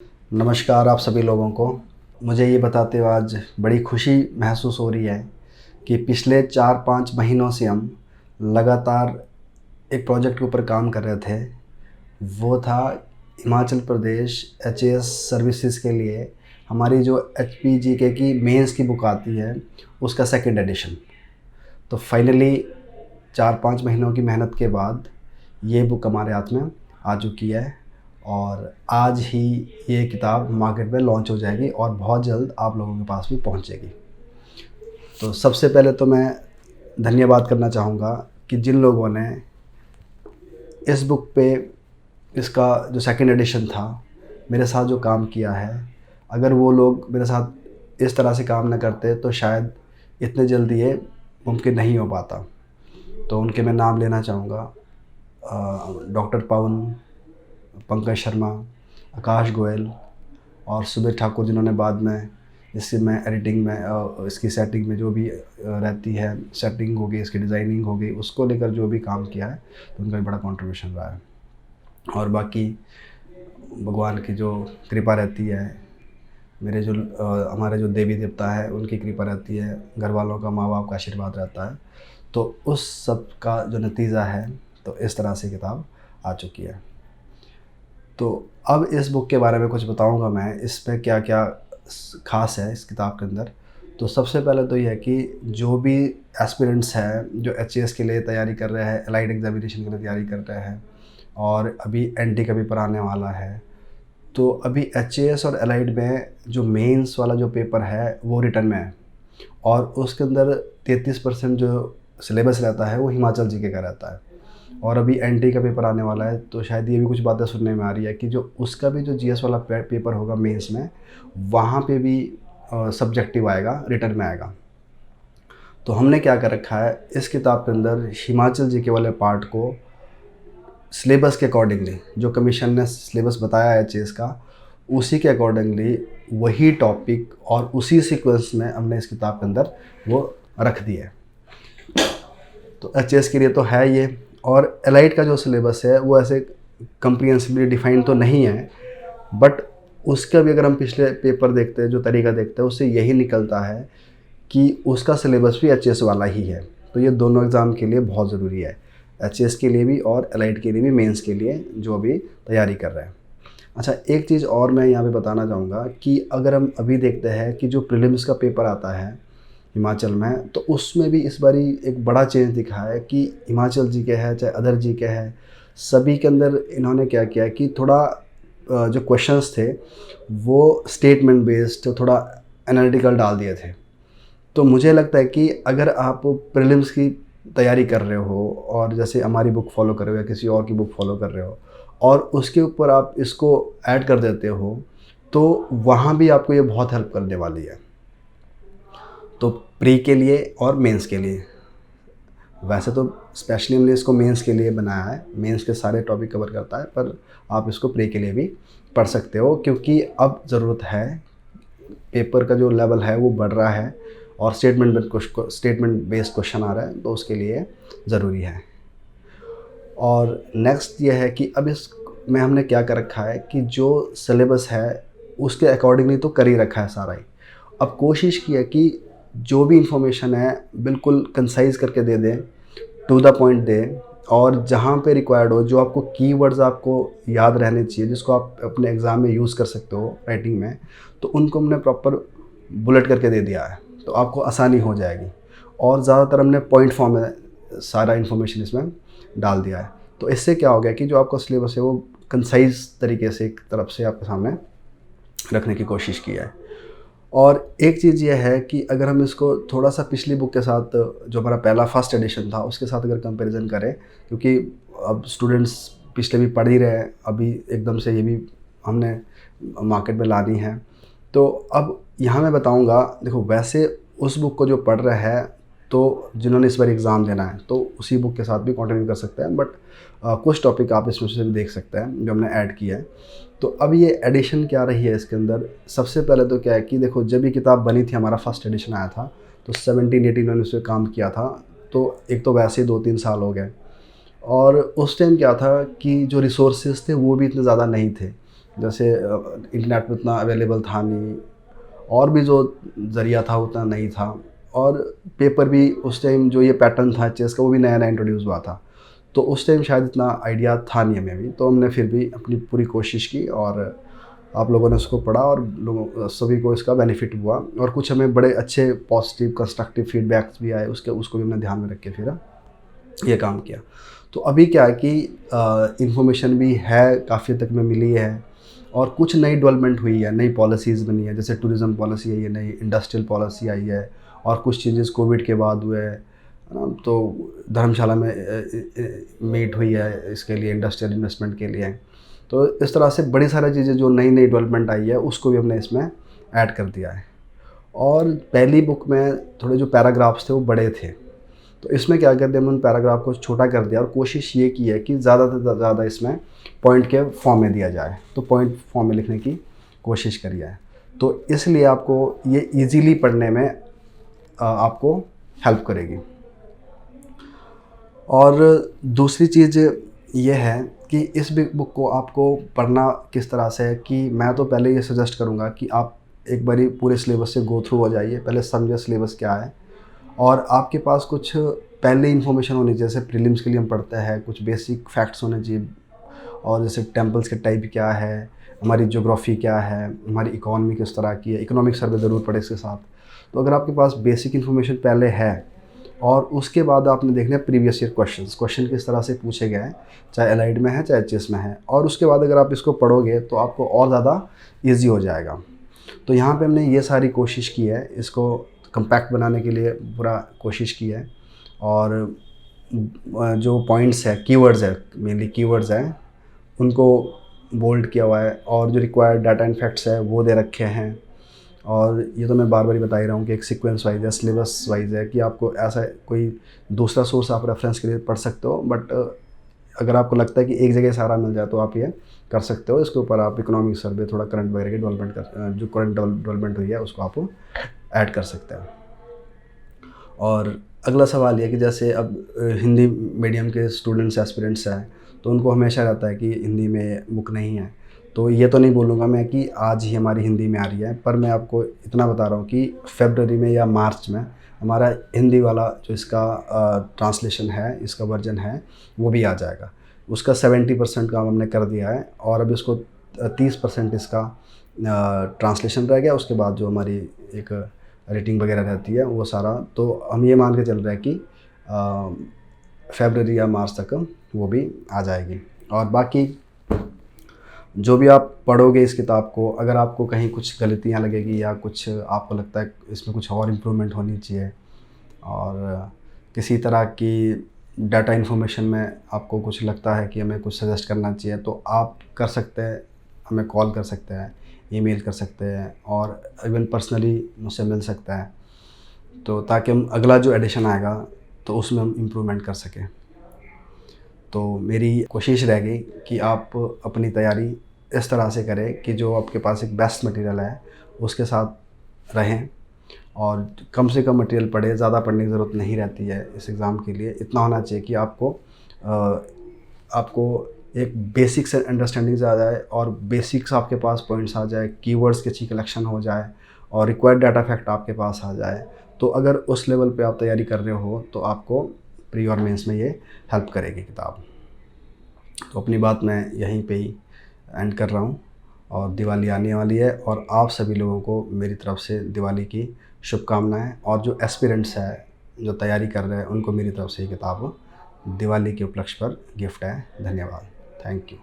नमस्कार आप सभी लोगों को। मुझे ये बताते हुए आज बड़ी खुशी महसूस हो रही है कि पिछले 4-5 महीनों से हम लगातार एक प्रोजेक्ट के ऊपर काम कर रहे थे। वो था हिमाचल प्रदेश एचएएस सर्विसेज के लिए हमारी जो एचपीजीके की मेंस की बुक आती है उसका सेकंड एडिशन। तो फाइनली 4-5 महीनों की मेहनत के बाद ये बुक हमारे हाथ में आ चुकी है और आज ही ये किताब मार्केट में लॉन्च हो जाएगी और बहुत जल्द आप लोगों के पास भी पहुंचेगी। तो सबसे पहले तो मैं धन्यवाद करना चाहूँगा कि जिन लोगों ने इस बुक पे इसका जो सेकंड एडिशन था मेरे साथ जो काम किया है, अगर वो लोग मेरे साथ इस तरह से काम न करते तो शायद इतने जल्दी ये मुमकिन नहीं हो पाता। तो उनके मैं नाम लेना चाहूँगा, डॉक्टर पवन, पंकज शर्मा, आकाश गोयल और सुबीर ठाकुर, जिन्होंने बाद में इसमें एडिटिंग में इसकी सेटिंग में जो भी रहती है, सेटिंग हो गई, इसकी डिज़ाइनिंग हो गई, उसको लेकर जो भी काम किया है तो उनका भी बड़ा कंट्रीब्यूशन रहा है। और बाकी भगवान की जो कृपा रहती है, मेरे जो हमारे जो देवी देवता है उनकी कृपा रहती है, घर वालों का, माँ बाप का आशीर्वाद रहता है। तो उस सब का जो नतीजा है, तो इस तरह से किताब आ चुकी है। तो अब इस बुक के बारे में कुछ बताऊंगा मैं, इस पे क्या क्या ख़ास है इस किताब के अंदर। तो सबसे पहले तो ये है कि जो भी एस्पिरेंट्स हैं जो एचएएस के लिए तैयारी कर रहे हैं, एलाइड एग्जामिनेशन के लिए तैयारी कर रहे हैं और अभी एनटी का पेपर आने वाला है, तो अभी एचएएस और एलाइड में जो मेंस वाला जो पेपर है वो रिटन में है और उसके अंदर 33% जो सिलेबस रहता है वो हिमाचल जीके का रहता है। और अभी एनटी का पेपर आने वाला है, तो शायद ये भी कुछ बातें सुनने में आ रही है कि जो उसका भी जो जीएस वाला पेपर होगा मेंस में, वहाँ पे भी सब्जेक्टिव आएगा, रिटन में आएगा। तो हमने क्या कर रखा है, इस किताब के अंदर हिमाचल जीके वाले पार्ट को सिलेबस के अकॉर्डिंगली, जो कमीशन ने सिलेबस बताया है एचएएस का, उसी के अकॉर्डिंगली वही टॉपिक और उसी सीक्वेंस में हमने इस किताब के अंदर वो रख दिया है। तो एचएएस के लिए तो है ये। और एलाइड का जो सिलेबस है वो ऐसे कम्प्रीहेंसिवली डिफाइंड तो नहीं है, बट उसका भी अगर हम पिछले पेपर देखते हैं, जो तरीका देखते हैं, उससे यही निकलता है कि उसका सिलेबस भी एचएएस वाला ही है। तो ये दोनों एग्ज़ाम के लिए बहुत ज़रूरी है, एचएएस के लिए भी और एलाइड के लिए भी, मेंस के लिए जो अभी तैयारी कर रहे हैं। अच्छा, एक चीज़ और मैं यहाँ पे बताना चाहूँगा कि अगर हम अभी देखते हैं कि जो प्रीलिम्स का पेपर आता है हिमाचल में, तो उसमें भी इस बारी एक बड़ा चेंज दिखा है कि हिमाचल जीके है चाहे अदर जीके है, सभी के अंदर इन्होंने क्या किया कि थोड़ा जो क्वेश्चंस थे वो स्टेटमेंट बेस्ड, थोड़ा एनालिटिकल डाल दिए थे। तो मुझे लगता है कि अगर आप प्रीलिम्स की तैयारी कर रहे हो और जैसे हमारी बुक फॉलो कर रहे हो या किसी और की बुक फॉलो कर रहे हो और उसके ऊपर आप इसको ऐड कर देते हो, तो वहाँ भी आपको ये बहुत हेल्प करने वाली है। तो प्री के लिए और मेंस के लिए, वैसे तो स्पेशली हमने इसको मेंस के लिए बनाया है, मेंस के सारे टॉपिक कवर करता है, पर आप इसको प्री के लिए भी पढ़ सकते हो क्योंकि अब ज़रूरत है, पेपर का जो लेवल है वो बढ़ रहा है और स्टेटमेंट बेस्ड क्वेश्चन आ रहा है, तो उसके लिए ज़रूरी है। और नेक्स्ट ये है कि अब इस में हमने क्या कर रखा है कि जो सिलेबस है उसके अकॉर्डिंगली तो कर ही रखा है सारा ही। अब कोशिश की है कि जो भी इंफॉर्मेशन है बिल्कुल कंसाइज करके दे दें, टू द पॉइंट दें, और जहाँ पे रिक्वायर्ड हो, जो आपको कीवर्ड्स आपको याद रहने चाहिए, जिसको आप अपने एग्ज़ाम में यूज़ कर सकते हो राइटिंग में, तो उनको हमने प्रॉपर बुलेट करके दे दिया है, तो आपको आसानी हो जाएगी। और ज़्यादातर हमने पॉइंट फॉर्म में सारा इन्फॉर्मेशन इसमें डाल दिया है। तो इससे क्या हो गया कि जो आपका सिलेबस है वो कंसाइज तरीके से एक तरफ से आपके सामने रखने की कोशिश की है। और एक चीज़ ये है कि अगर हम इसको थोड़ा सा पिछली बुक के साथ, जो हमारा पहला फर्स्ट एडिशन था, उसके साथ अगर कंपैरिजन करें, क्योंकि अब स्टूडेंट्स पिछले भी पढ़ ही रहे हैं, अभी एकदम से ये भी हमने मार्केट में लानी है। तो अब यहाँ मैं बताऊँगा, देखो वैसे उस बुक को जो पढ़ रहे हैं, तो जिन्होंने इस बार एग्ज़ाम देना है, तो उसी बुक के साथ भी कंटिन्यू कर सकते हैं, बट कुछ टॉपिक आप इसमें से भी देख सकते हैं जो हमने ऐड किया है। तो अब ये एडिशन क्या रही है इसके अंदर, सबसे पहले तो क्या है कि देखो, जब ये किताब बनी थी, हमारा फर्स्ट एडिशन आया था, तो 17-18 मैंने उस पर काम किया था। तो एक तो वैसे ही 2-3 साल हो गए, और उस टाइम क्या था कि जो रिसोर्सेज थे वो भी इतने ज़्यादा नहीं थे। जैसे इंटरनेट में उतना अवेलेबल था नहीं, और भी जो ज़रिया था उतना नहीं था, और पेपर भी उस टाइम जो ये पैटर्न था चेस का वो भी नया नया इंट्रोड्यूस हुआ था, तो उस टाइम शायद इतना आइडिया था नहीं हमें भी। तो हमने फिर भी अपनी पूरी कोशिश की और आप लोगों ने उसको पढ़ा और लोगों सभी को इसका बेनिफिट हुआ, और कुछ हमें बड़े अच्छे पॉजिटिव कंस्ट्रक्टिव फीडबैक्स भी आए, उसको भी हमने ध्यान में रख के फिर ये काम किया। तो अभी क्या है कि इंफॉर्मेशन भी है काफ़ी तक में मिली है, और कुछ नई डेवलपमेंट हुई है, नई पॉलिसीज़ बनी है, जैसे टूरिज़्म पॉलिसी आई है, नई इंडस्ट्रियल पॉलिसी आई है, और कुछ चेंजेस कोविड के बाद हुए हैं, है ना। तो धर्मशाला में मीट हुई है इसके लिए, इंडस्ट्रियल इन्वेस्टमेंट के लिए। तो इस तरह से बड़ी सारी चीज़ें जो नई नई डेवलपमेंट आई है उसको भी हमने इसमें ऐड कर दिया है। और पहली बुक में थोड़े जो पैराग्राफ्स थे वो बड़े थे, तो इसमें क्या कर दिया, हमने उन पैराग्राफ को छोटा कर दिया, और कोशिश ये की है कि ज़्यादा से ज़्यादा इसमें पॉइंट के फॉर्म में दिया जाए, तो पॉइंट फॉर्म में लिखने की कोशिश करी है। तो इसलिए आपको ये ईज़िली पढ़ने में आपको हेल्प करेगी। और दूसरी चीज़ ये है कि इस बुक को आपको पढ़ना किस तरह से है, कि मैं तो पहले ये सजेस्ट करूँगा कि आप एक बारी पूरे सिलेबस से गो थ्रू हो जाइए, पहले समझिए सिलेबस क्या है, और आपके पास कुछ पहले इन्फॉर्मेशन होनी चाहिए। जैसे प्रीलिम्स के लिए हम पढ़ते हैं, कुछ बेसिक फैक्ट्स होने चाहिए, और जैसे टेम्पल्स के टाइप क्या है, हमारी ज्योग्राफी क्या है, हमारी इकोनॉमी किस तरह की है, इकोनॉमिक सर्वे ज़रूर पढ़े इसके साथ। तो अगर आपके पास बेसिक इन्फॉर्मेशन पहले है, और उसके बाद आपने देखना है प्रीवियस ईयर क्वेश्चन किस तरह से पूछे गए हैं, चाहे एलाइड में है चाहे चेस में है, और उसके बाद अगर आप इसको पढ़ोगे तो आपको और ज़्यादा ईजी हो जाएगा। तो यहाँ पे हमने ये सारी कोशिश की है, इसको कम्पैक्ट बनाने के लिए पूरा कोशिश की है, और जो पॉइंट्स है, कीवर्ड्स है, मेनली कीवर्ड्स हैं, उनको बोल्ड किया हुआ है, और जो रिक्वायर्ड डाटा एंड फैक्ट्स है वो दे रखे हैं। और ये तो मैं बार बार ही बता ही रहा हूँ कि एक सीक्वेंस वाइज है, सिलेबस वाइज है, कि आपको ऐसा कोई दूसरा सोर्स आप रेफरेंस के लिए पढ़ सकते हो, बट अगर आपको लगता है कि एक जगह सारा मिल जाए तो आप ये कर सकते हो। इसके ऊपर आप इकोनॉमिक सर्वे, थोड़ा करंट वगैरह की डेवलपमेंट जो करंट डेवलपमेंट हुई है उसको आप ऐड कर सकते हैं। और अगला सवाल ये कि जैसे अब हिंदी मीडियम के स्टूडेंट्स एस्पिरेंट्स हैं, तो उनको हमेशा रहता है कि हिंदी में बुक नहीं है। तो ये तो नहीं बोलूँगा मैं कि आज ही हमारी हिंदी में आ रही है, पर मैं आपको इतना बता रहा हूँ कि फरवरी में या मार्च में हमारा हिंदी वाला जो इसका ट्रांसलेशन है, इसका वर्जन है, वो भी आ जाएगा। उसका 70% काम हमने कर दिया है, और अब इसको 30% इसका ट्रांसलेशन रह गया। उसके बाद जो हमारी एक रेटिंग वगैरह रहती है वो सारा, तो हम ये मान के चल रहे हैं कि फरवरी या मार्च तक वो भी आ जाएगी। और बाकी जो भी आप पढ़ोगे इस किताब को, अगर आपको कहीं कुछ गलतियाँ लगेगी या कुछ आपको लगता है इसमें कुछ और इम्प्रूवमेंट होनी चाहिए, और किसी तरह की डाटा इन्फॉर्मेशन में आपको कुछ लगता है कि हमें कुछ सजेस्ट करना चाहिए, तो आप कर सकते हैं, हमें कॉल कर सकते हैं, ईमेल कर सकते हैं, और इवन पर्सनली मुझसे मिल सकता है, तो ताकि हम अगला जो एडिशन आएगा तो उसमें हम इम्प्रूवमेंट कर सकें। तो मेरी कोशिश रहेगी कि आप अपनी तैयारी इस तरह से करें कि जो आपके पास एक बेस्ट मटेरियल है उसके साथ रहें, और कम से कम मटेरियल पढ़ें। ज़्यादा पढ़ने की ज़रूरत नहीं रहती है इस एग्ज़ाम के लिए। इतना होना चाहिए कि आपको एक बेसिक से अंडरस्टैंडिंग आ जाए, और बेसिक्स आपके पास पॉइंट्स आ जाए, कीवर्ड्स की अच्छी कलेक्शन हो जाए, और रिक्वायर्ड डाटा फैक्ट आपके पास आ जाए। तो अगर उस लेवल पे आप तैयारी कर रहे हो तो आपको प्री और मेंस में ये हेल्प करेगी किताब। तो अपनी बात मैं यहीं पे ही एंड कर रहा हूँ, और दिवाली आने वाली है, और आप सभी लोगों को मेरी तरफ से दिवाली की शुभकामनाएं। और जो एस्पिरेंट्स हैं, जो तैयारी कर रहे हैं, उनको मेरी तरफ से ये किताब दिवाली के उपलक्ष्य पर गिफ्ट है। धन्यवाद। Thank you.